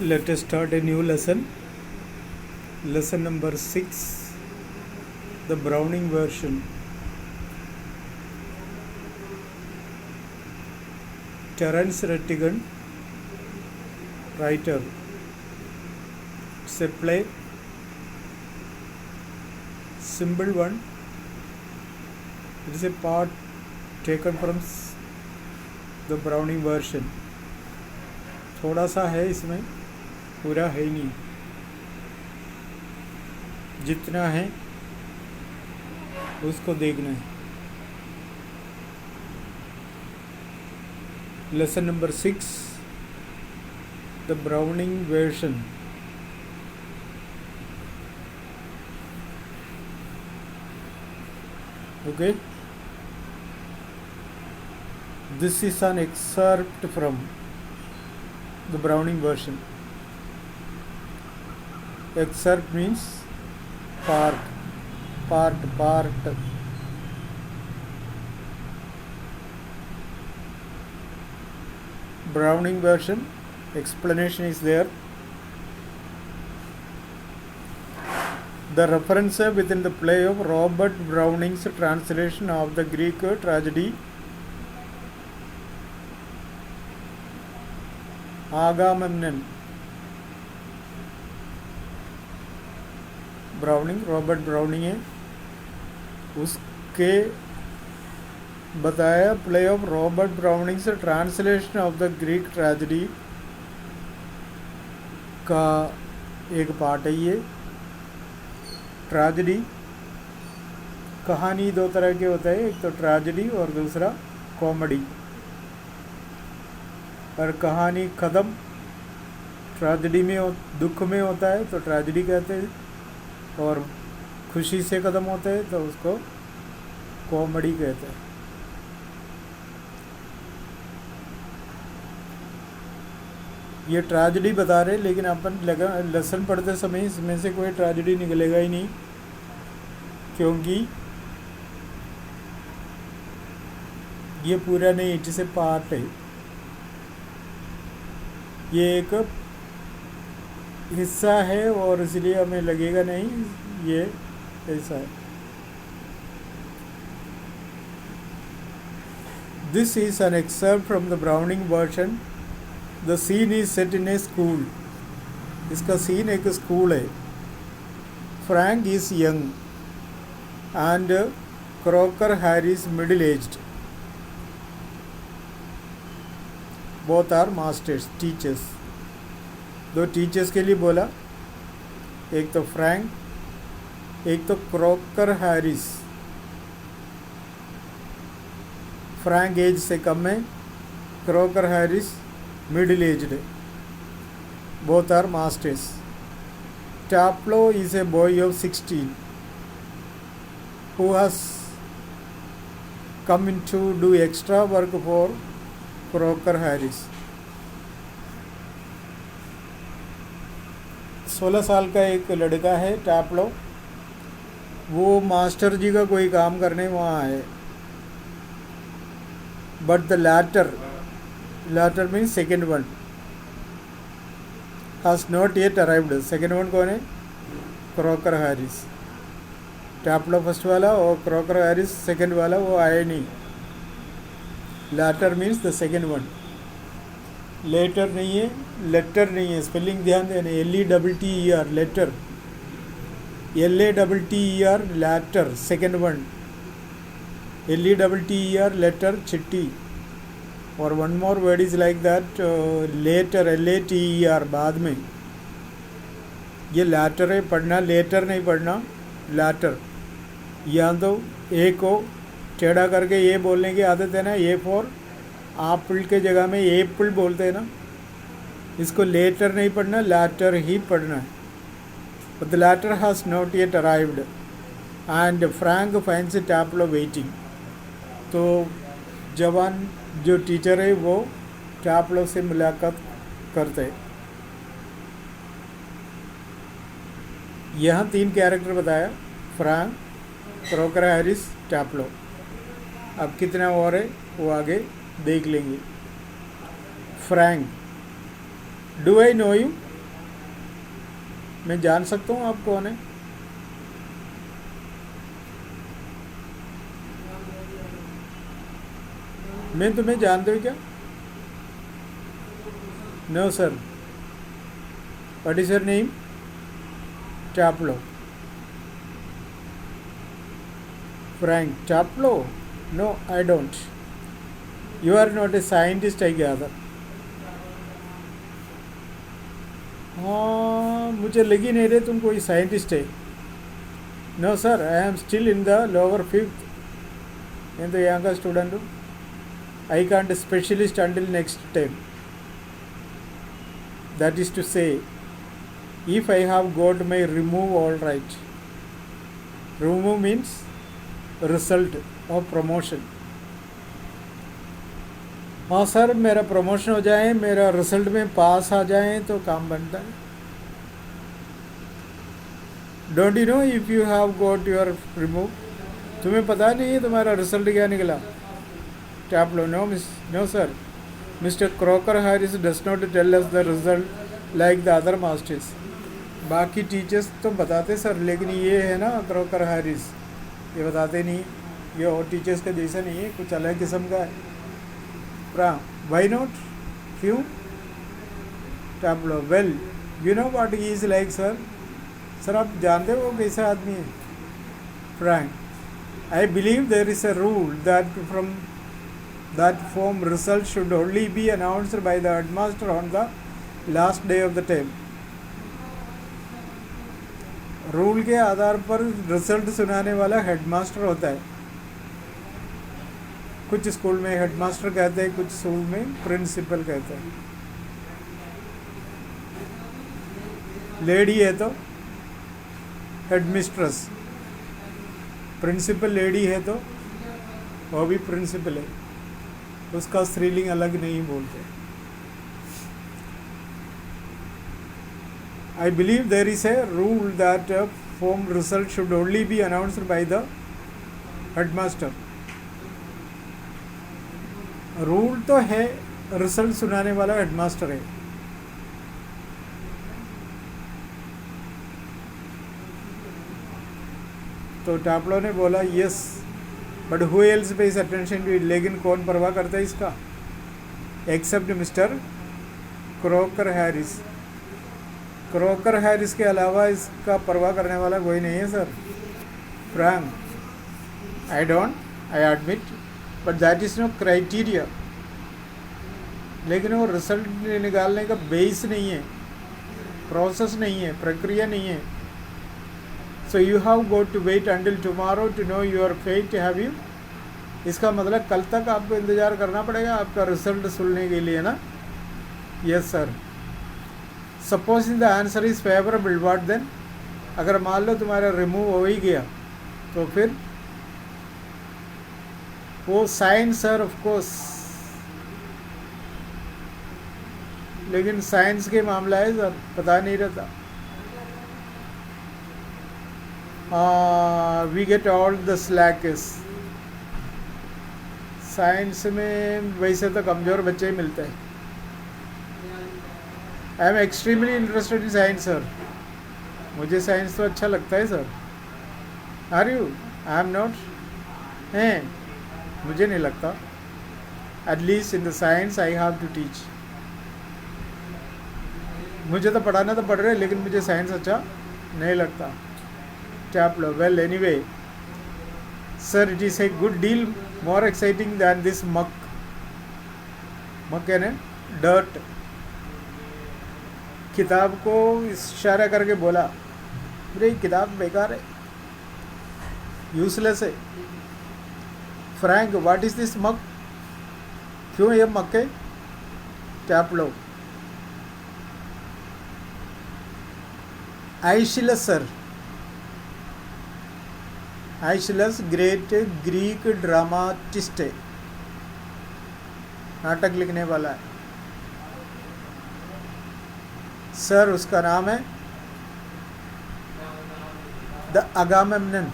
Let us start a new lesson. Lesson number 6, the Browning version. Terence Rattigan, writer. It's a play, simple one. It is a part taken from the Browning version. थोड़ा सा है इसमें, पूरा है ही नहीं, जितना है उसको देखना है. Lesson number 6, the Browning version. Okay, this is an excerpt from the Browning version. Excerpt means part. Browning version, explanation is there. The reference within the play of Robert Browning's translation of the Greek tragedy Agamemnon. Browning, Robert Browning है, उसके बताया play of Robert Browning से translation of the Greek tragedy का एक part है. ये tragedy कहानी दो तरह के होता है, एक तो ट्रेजेडी और दूसरा कॉमेडी. और कहानी ख़त्म ट्रेजेडी में, दुख में होता है तो ट्रेजेडी कहते हैं, और खुशी से ख़त्म होता है तो उसको कॉमेडी कहते हैं. ये ट्रेजेडी बता रहे, लेकिन अपन लेसन पढ़ते समय इसमें से कोई ट्रेजेडी निकलेगा ही नहीं, क्योंकि ये पूरा नहीं, जिसे पार्ट है, ये एक हिस्सा है और इसलिए हमें लगेगा नहीं ये ऐसा है. This is an excerpt from the Browning Version. The scene is set in a school. इसका सीन एक स्कूल है. Frank is young and Crocker Harris middle aged. Both are masters, teachers. दो टीचर्स के लिए बोला, एक तो फ्रैंक, एक तो क्रॉकर हैरिस. फ्रैंक एज से कम है, क्रॉकर हैरिस मिडिल एज्ड है. Both are masters. Taplow is a boy of 16 who has come in to do extra work for Crocker Harris. 16 साल का एक लड़का है टैप्लो, वो मास्टर जी का कोई काम करने वहाँ आए. But the letter means second one has not yet arrived. Second one कौन है? Crocker Harris. टैप्लो फर्स्ट वाला और क्रॉकर हैरिस सेकेंड वाला, वो आए नहीं. Latter means the second one. Letter नहीं है, लेटर नहीं है. स्पेलिंग ध्यान देना. LETTER letter, LATTER latter, second one. LETTER letter, चिट्ठी. और one more word is like that, letter, LATER बाद में. ये लैटर है, पढ़ना लेटर नहीं पढ़ना, लैटर. या तो ए को टेढ़ा करके ये बोलने की आदत है ना, ए फॉर एप्पल के जगह में एप्पल बोलते हैं ना, इसको लेटर नहीं पढ़ना, लैटर ही पढ़ना है. But the letter has not yet arrived and Frank finds Taplow waiting. तो जवान जो टीचर है वो टैप्लो से मुलाकात करते हैं. यहाँ 3 कैरेक्टर बताया, फ्रैंक, क्रॉकर हैरिस, टैप्लो. अब कितना और है वो आगे देख लेंगे. Frank, do I know you? मैं जान सकता हूँ आप कौन है? मैं तुम्हें जानते हो क्या? No sir. What is your name? Taplo. Frank Taplo? No, I don't. You are not a scientist, I gather. हाँ, मुझे लगी नहीं रहे तुम कोई साइंटिस्ट है. No sir, I am still in the lower fifth. నేను the younger student. I can't specialist until next time. That is to say, if I have got my remove, all right. Remove means result of promotion. हाँ sir, मेरा promotion हो जाए, मेरा result में पास आ जाए तो काम बनता है. Don't you know if you have got your remove? तुम्हें पता नहीं है तुम्हारा रिजल्ट क्या निकला? Taplow. No sir, mister Crocker Harris does not tell us the result like the other masters. बाकी टीचर्स तो बताते सर, लेकिन ये है ना क्रॉकर हैरिस, ये बताते नहीं. ये और टीचर्स का जैसा नहीं है, कुछ अलग किस्म का है. Why not? क्यों? Taplow. Well, you know what he is like sir. Sir आप जानते हो वो कैसा आदमी है? Frank. I believe there is a rule that from that form result should only be announced by the headmaster on the last day of the term. Rule के आधार पर रिजल्ट सुनाने वाला हेडमास्टर होता है. कुछ स्कूल में हेडमास्टर कहते हैं, कुछ स्कूल में प्रिंसिपल कहते हैं. लेडी है तो हेडमिस्ट्रेस, प्रिंसिपल लेडी है तो वो भी प्रिंसिपल है, उसका स्त्रीलिंग अलग नहीं बोलते. I believe there is a rule that form result should only be announced by the headmaster. Rule तो है, रिजल्ट सुनाने वाला हेडमास्टर है. तो टैपलो ने बोला yes, but who else pays attention to it? लेकिन कौन परवाह करता है इसका? Except mister Crocker Harris. Crocker Harris के अलावा इसका परवाह करने वाला कोई नहीं है sir. Frank. I don't, I admit, but that is no criteria. लेकिन वो रिजल्ट निकालने का बेस नहीं है, प्रोसेस नहीं है, प्रक्रिया नहीं है. So you have got to wait until tomorrow to know your fate. Have you? इसका मतलब कल तक आपको इंतज़ार करना पड़ेगा आपका रिजल्ट सुनने के लिए ना? Yes sir. Supposing the answer is favourable, what then? अगर मान लो तुम्हारा रिमूव हो ही गया तो फिर? वो साइंस सर, ऑफ कोर्स, लेकिन साइंस के मामला है सर, पता नहीं रहता. We get all the slacks. Science में वैसे तो कमज़ोर बच्चे ही मिलते हैं. I am extremely interested in science sir. मुझे साइंस तो अच्छा लगता है sir. Are you? I am not. हैं, मुझे नहीं लगता. At least in the science I have to teach. मुझे तो पढ़ाना तो पढ़ रहे, लेकिन मुझे साइंस अच्छा नहीं लगता. Taplow. Well anyway sir, it is a good deal more exciting than this muck. Muck यानी डर्ट. किताब को इशारा करके बोला, अरे किताब बेकार है, यूजलेस है. फ्रैंक. व्हाट इज दिस मक? क्यों ये मक है? टैपलो. आइशिलस सर. आइशिलस ग्रेट ग्रीक ड्रामाटिस्ट है, नाटक लिखने वाला है सर. उसका नाम है द अगामेम्नन.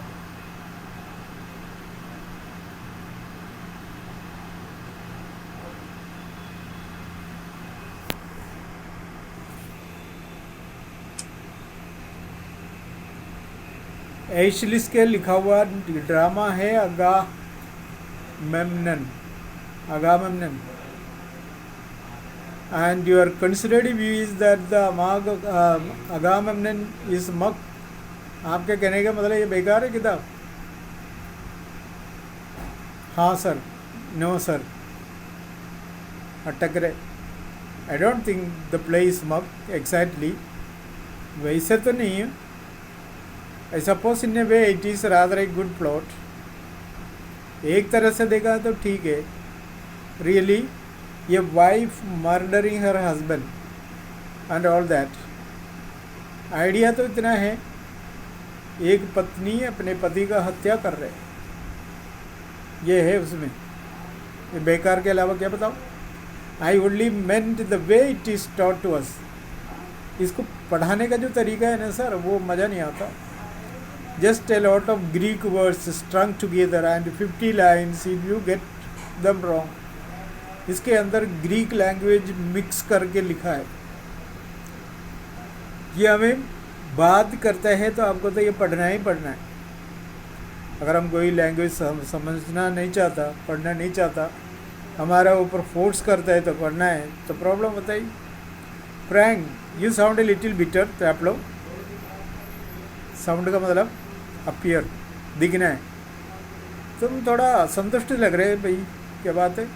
एशलिस के लिखा हुआ ड्रामा है अगामेम्नन, अगामेम्नन, and your considered view is that the Agamemnon is muck. आपके कहने का मतलब ये बेकार है किताब? हाँ सर, नो सर, अटक रहे। I don't think the play is मक एग्जैक्टली, वैसे तो नहीं है। I suppose in A way it is rather a good plot. एक तरह से देखा तो ठीक है। रियली ये wife murdering her husband and all that, idea तो इतना है, एक पत्नी अपने पति का हत्या कर रहे, ये है उसमें। ये बेकार के अलावा क्या बताओ? I only meant the way it is taught to us. इसको पढ़ाने का जो तरीका है ना सर, वो मज़ा नहीं आता। Just a lot of Greek words स्ट्रंग together and 50 lines if you get them wrong. इसके अंदर ग्रीक लैंग्वेज मिक्स करके लिखा है। ये हमें बात करता है तो आपको तो ये पढ़ना ही पढ़ना है। अगर हम कोई लैंग्वेज समझना नहीं चाहता, पढ़ना नहीं चाहता, हमारा ऊपर फोर्स करता है तो पढ़ना है, तो प्रॉब्लम होता ही। Frank you sound a little bitter. तो आप लोग, साउंड का मतलब अपीयर, दिखना है। तुम थोड़ा संतुष्ट लग रहे भाई, क्या बात है?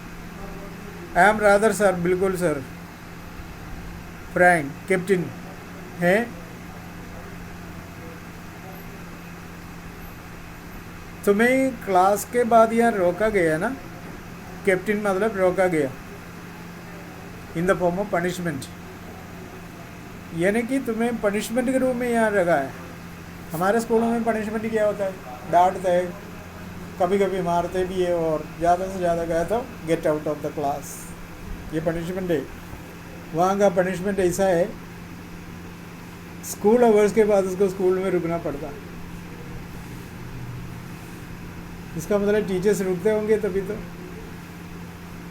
आई एम रादर सर, बिल्कुल सर। फ्रैंक कैप्टन है। तुम्हें क्लास के बाद यहाँ रोका गया ना, कैप्टन मतलब रोका गया, in the form of punishment, यानी कि तुम्हें पनिशमेंट के रूप में यहाँ रखा है। हमारे स्कूलों में पनिशमेंट क्या होता है? डांटते हैं, कभी कभी मारते भी है, और ज़्यादा से ज़्यादा गए तो get out of the class, ये पनिशमेंट है। वहाँ का पनिशमेंट ऐसा है, स्कूल आवर्स के बाद उसको स्कूल में रुकना पड़ता है। इसका मतलब टीचर्स रुकते होंगे तभी तो।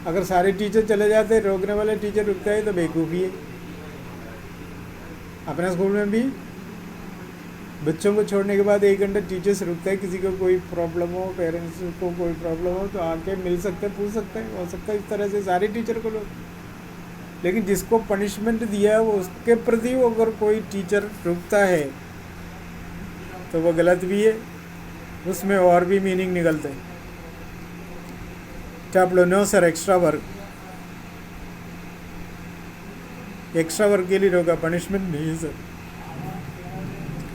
अगर सारे टीचर चले जाते, रोकने वाले टीचर रुकते हैं तो बेवकूफ़ी है। अपने स्कूल में भी बच्चों को छोड़ने के बाद 1 घंटा टीचर्स रुकते हैं। किसी को कोई प्रॉब्लम हो, पेरेंट्स को कोई प्रॉब्लम हो तो आके मिल सकते हैं, पूछ सकते हैं। हो सकता है इस तरह से सारे टीचर को लोग, लेकिन जिसको पनिशमेंट दिया है वो उसके प्रति वो अगर कोई टीचर रुकता है तो वो गलत भी है, उसमें और भी मीनिंग निकलते हैं। Taplow no sir, extra work, extra work के लिए रोका, पनिशमेंट नहीं है sir.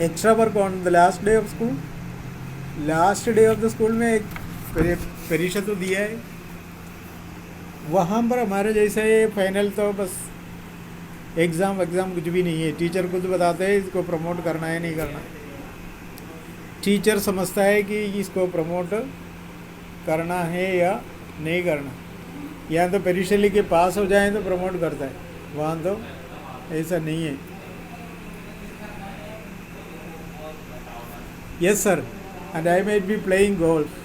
Extra work on the last day of school, last day of the school में एक परीक्षा तो दिया है, वहाँ पर हमारे जैसे फाइनल तो बस एग्ज़ाम कुछ भी नहीं है। टीचर खुद बताते हैं इसको प्रमोट करना है नहीं करना। टीचर समझता है कि इसको प्रमोट करना है या नहीं करना, या तो परीक्षा लिख के पास हो जाए तो प्रमोट करता है, वहाँ तो ऐसा नहीं है। Yes sir, and I might be playing golf.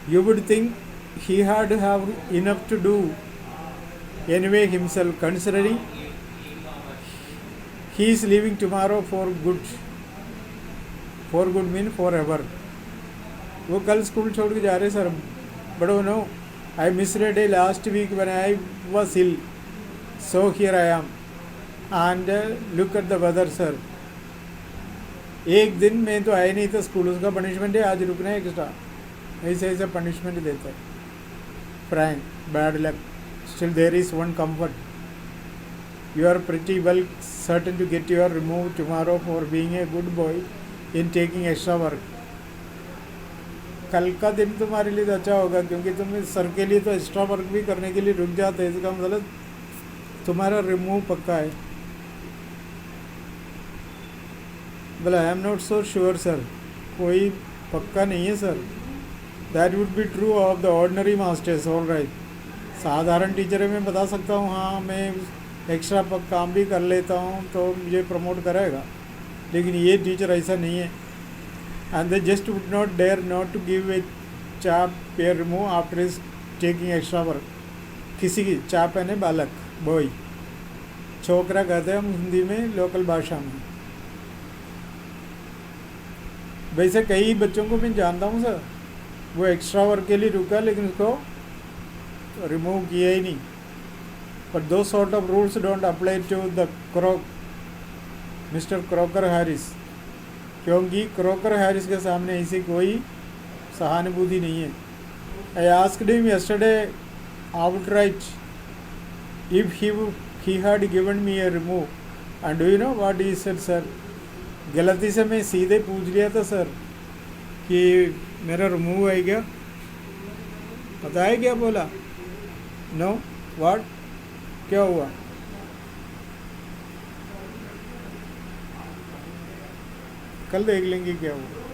You would think he had to have enough to do anyway himself, considering he is leaving tomorrow for good. For good mean forever. वो कल school छोड़ के जा रहे sir. But oh no, I misread it last week when I was ill. So here I am. And look at the weather sir. एक दिन में तो आए नहीं तो स्कूल, उसका पनिशमेंट है आज रुकना है एक्स्ट्रा। ऐसे ऐसे पनिशमेंट देता है। Frank bad luck, still there is one comfort, you are pretty well certain to get your remove tomorrow for being a good boy in taking extra work. कल का दिन तुम्हारे लिए तो अच्छा होगा, क्योंकि तुम सर के लिए तो एक्स्ट्रा वर्क भी करने के लिए रुक जाते हैं। इसका मतलब तुम्हारा रिमूव पक्का है। बोला आई am not so sure sir, कोई पक्का नहीं है sir. That would be true of the ordinary masters, all right. साधारण टीचर में बता सकता हूँ हाँ मैं एक्स्ट्रा काम भी कर लेता हूँ तो मुझे प्रमोट करेगा, लेकिन ये टीचर ऐसा नहीं है। And they just would not dare not to give a chap pair remove after is taking extra work. किसी की चाप है बालक, बॉय, छोकरा कहते हैं हम हिंदी में, लोकल भाषा में। वैसे कई बच्चों को मैं जानता हूँ सर, वो एक्स्ट्रा वर्क के लिए रुका लेकिन उसको रिमूव किया ही नहीं। But those sort of rules don't apply to the mister Crocker Harris, क्योंकि क्रॉकर हैरिस के सामने ऐसी कोई सहानुभूति नहीं है। I asked him yesterday outright if he had given me a remove, and do you know what he said sir? गलती से मैं सीधे पूछ लिया था सर कि मेरा रिमूव है क्या, पता है क्या बोला? नो व्हाट, क्या हुआ? कल देख लेंगे क्या हुआ।